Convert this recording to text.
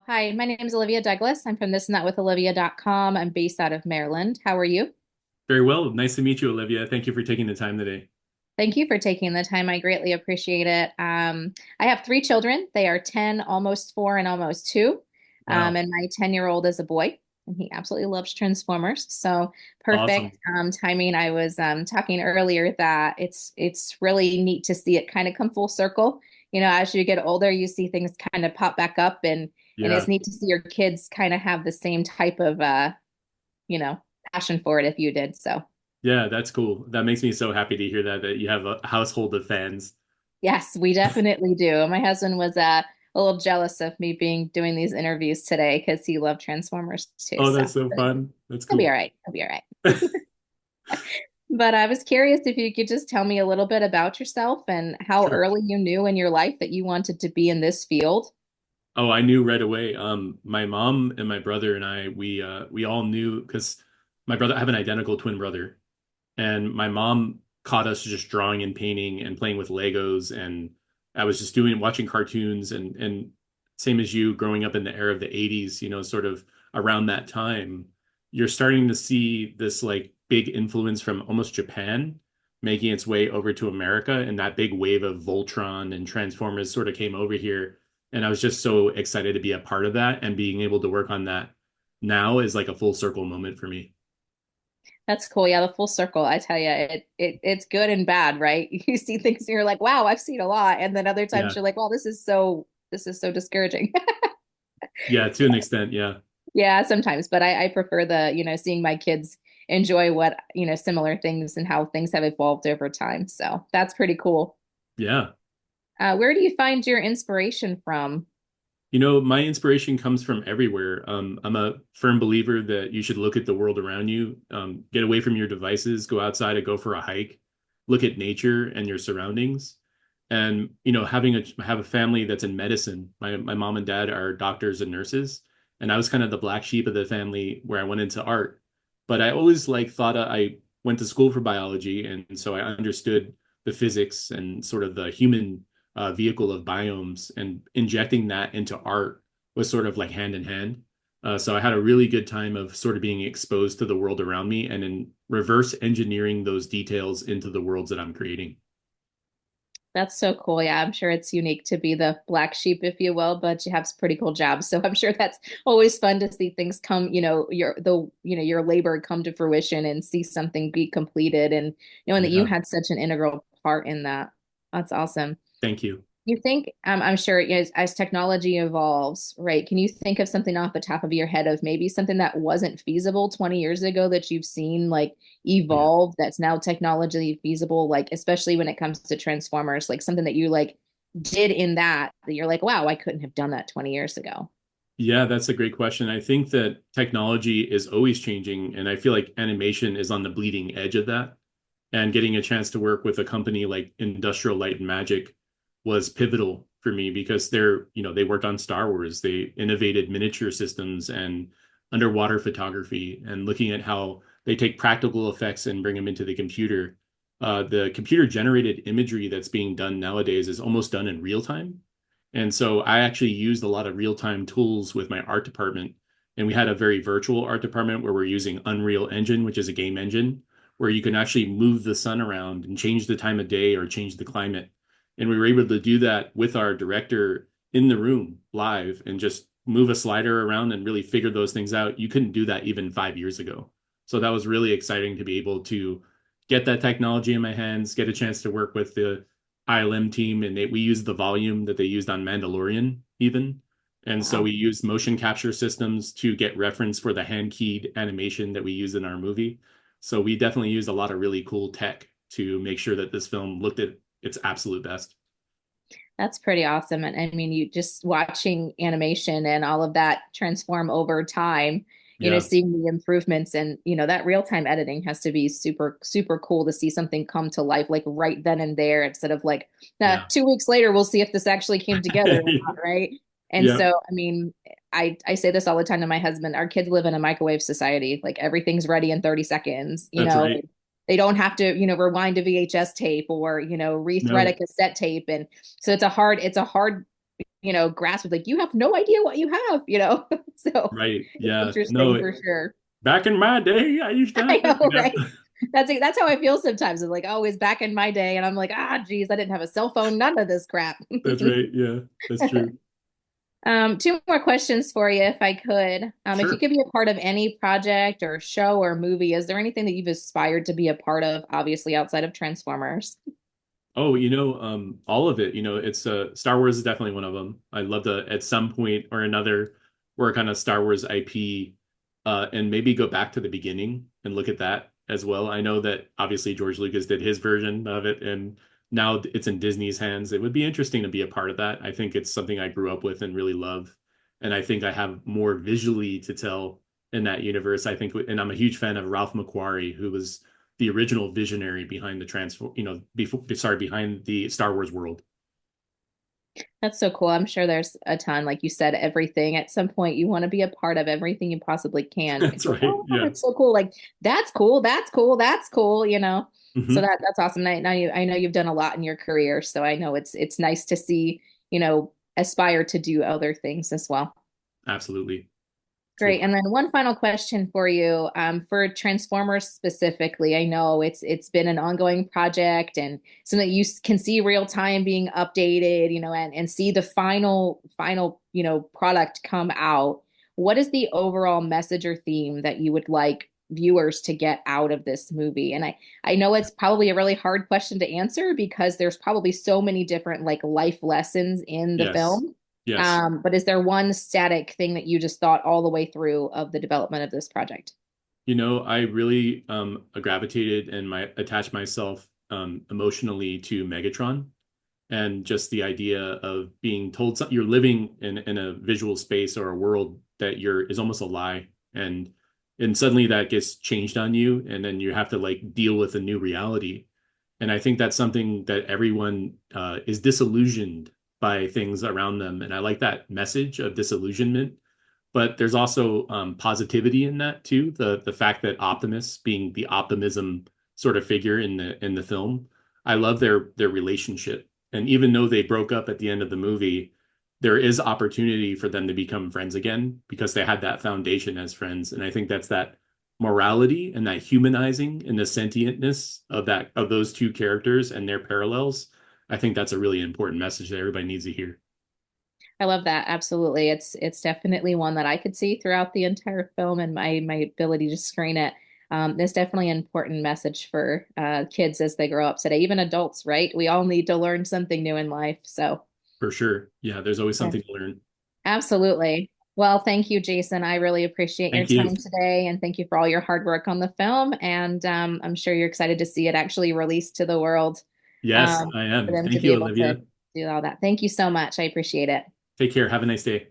Hi, my name is Olivia Douglas. I'm from thisandthatwitholivia.com. I'm based out of Maryland. How are you? Very well. Nice to meet you, Olivia. Thank you for taking the time today. Thank you for taking the time. I greatly appreciate it. I have three children. They are 10, almost four, and almost two. Wow. And my 10-year-old is a boy, and he absolutely loves Transformers. So perfect Awesome. timing. I was talking earlier that it's really neat to see it kind of come full circle. As you get older, you see things kind of pop back up, and it's Yeah. neat to see your kids kind of have the same type of you know, passion for it if you did. So, Yeah, that's cool. That makes me so happy to hear that you have a household of fans. yes, we definitely do. My husband was a little jealous of me being doing these interviews today because he loved Transformers too. Oh, So, that's so but fun. That's he'll be all cool. right. He'll be all right. But I was curious if you could just tell me a little bit about yourself and how Sure. early you knew in your life that you wanted to be in this field. Oh, I knew right away. My mom and my brother and I, we all knew because I have an identical twin brother, and my mom caught us just drawing and painting and playing with Legos, and I was just watching cartoons and same as you, growing up in the era of the 80s, sort of around that time, you're starting to see this like big influence from almost Japan making its way over to America, and that big wave of Voltron and Transformers sort of came over here, and I was just so excited to be a part of that, and being able to work on that now is like a full circle moment for me. That's cool. Yeah, the full circle. I tell you, it's good and bad, right? You see things and you're like, wow, I've seen a lot. And then other times Yeah. you're like, well, this is so discouraging. Yeah, to an extent, yeah. Yeah, sometimes, but I prefer seeing my kids enjoy similar things and how things have evolved over time. So that's pretty cool. Yeah. Where do you find your inspiration from? My inspiration comes from everywhere. I'm a firm believer that you should look at the world around you, get away from your devices, go outside and go for a hike, look at nature and your surroundings. And, have a family that's in medicine. My mom and dad are doctors and nurses, and I was kind of the black sheep of the family where I went into art. But I always like thought I went to school for biology, and so I understood the physics and sort of the human vehicle of biomes, and injecting that into art was sort of like hand in hand. So I had a really good time of sort of being exposed to the world around me and in reverse engineering those details into the worlds that I'm creating. That's so cool. Yeah, I'm sure it's unique to be the black sheep, if you will, but you have some pretty cool jobs. So I'm sure that's always fun to see things come, your labor come to fruition and see something be completed and knowing that you Yeah, had such an integral part in that. That's awesome. thank you. You think, I'm sure as technology evolves, right? Can you think of something off the top of your head of maybe something that wasn't feasible 20 years ago that you've seen like Yeah. evolve that's now technologically feasible, like especially when it comes to Transformers, like something that you like did in that you're like, wow, I couldn't have done that 20 years ago. Yeah, that's a great question. I think that technology is always changing, and I feel like animation is on the bleeding edge of that. And getting a chance to work with a company like Industrial Light and Magic was pivotal for me because they worked on Star Wars. They innovated miniature systems and underwater photography, and looking at how they take practical effects and bring them into the computer. The computer generated imagery that's being done nowadays is almost done in real time. And so I actually used a lot of real time tools with my art department. And we had a very virtual art department where we're using Unreal Engine, which is a game engine, where you can actually move the sun around and change the time of day or change the climate. And we were able to do that with our director in the room live and just move a slider around and really figure those things out. You couldn't do that even 5 years ago. So that was really exciting to be able to get that technology in my hands, get a chance to work with the ILM team, and we used the volume that they used on Mandalorian even. And so Wow. we used motion capture systems to get reference for the hand keyed animation that we use in our movie. So we definitely used a lot of really cool tech to make sure that this film looked at its absolute best. That's pretty awesome. And I mean, you just watching animation and all of that transform over time, Yeah, seeing the improvements and, that real-time editing has to be super, super cool to see something come to life like right then and there instead of like yeah. 2 weeks later, we'll see if this actually came together or not, right? And Yeah, so, I mean, I say this all the time to my husband, our kids live in a microwave society. Like everything's ready in 30 seconds, that's right. they don't have to, rewind a VHS tape or, rethread a No, cassette tape. And so it's a hard grasp with like, you have no idea what you have, So Right. it's Yeah. interesting No, for sure. back in my day, I used to have I it, know, right? That's how I feel sometimes. It's like, oh, it's back in my day, and I'm like, geez, I didn't have a cell phone, none of this crap. That's right. Yeah, that's true. Two more questions for you, if I could. If you Sure. could be a part of any project or show or movie, is there anything that you've aspired to be a part of, obviously outside of Transformers? Oh, all of it. It's Star Wars is definitely one of them. I'd love to at some point or another work on a Star Wars IP, and maybe go back to the beginning and look at that as well. I know that obviously George Lucas did his version of it, and now it's in Disney's hands. It would be interesting to be a part of that. I think it's something I grew up with and really love, and I think I have more visually to tell in that universe. I think, and I'm a huge fan of Ralph McQuarrie, who was the original visionary behind the behind the Star Wars world. That's so cool. I'm sure there's a ton, like you said, everything. At some point, you want to be a part of everything you possibly can because That's you're like, right. oh, wow, Yeah. that's so cool. Like, that's cool. That's cool. That's cool. So Hmm. that's awesome. I know you've done a lot in your career, so I know it's nice to see, aspire to do other things as well. Absolutely. It's a good Great. And then one final question for you. For Transformers specifically, I know it's been an ongoing project and something that can see real time being updated, and see the final, product come out. What is the overall message or theme that you would like viewers to get out of this movie? And I know it's probably a really hard question to answer because there's probably so many different like life lessons in the yes. film. Yes. But is there one static thing that you just thought all the way through of the development of this project? I really gravitated and my attached myself emotionally to Megatron, and just the idea of being told you're living in a visual space or a world that you're is almost a lie, and suddenly that gets changed on you, and then you have to like deal with a new reality. And I think that's something that everyone is disillusioned by things around them, and I like that message of disillusionment. But there's also positivity in that too. The fact that Optimus, being the optimism sort of figure in the film, I love their relationship. And even though they broke up at the end of the movie, there is opportunity for them to become friends again because they had that foundation as friends. And I think that's that morality and that humanizing and the sentientness of those two characters and their parallels. I think that's a really important message that everybody needs to hear. I love that. Absolutely. It's definitely one that I could see throughout the entire film and my ability to screen it. It's definitely an important message for kids as they grow up today, even adults, right? We all need to learn something new in life. So, For sure. Yeah, there's always yeah, something to learn. absolutely. Well, thank you, Jason. I really appreciate your Thank you. time today and thank you for all your hard work on the film. And I'm sure you're excited to see it actually released to the world, Yes, um, I for am. them to Thank be you, able to Olivia. do all that. Thank you so much. I appreciate it. Take care. Have a nice day.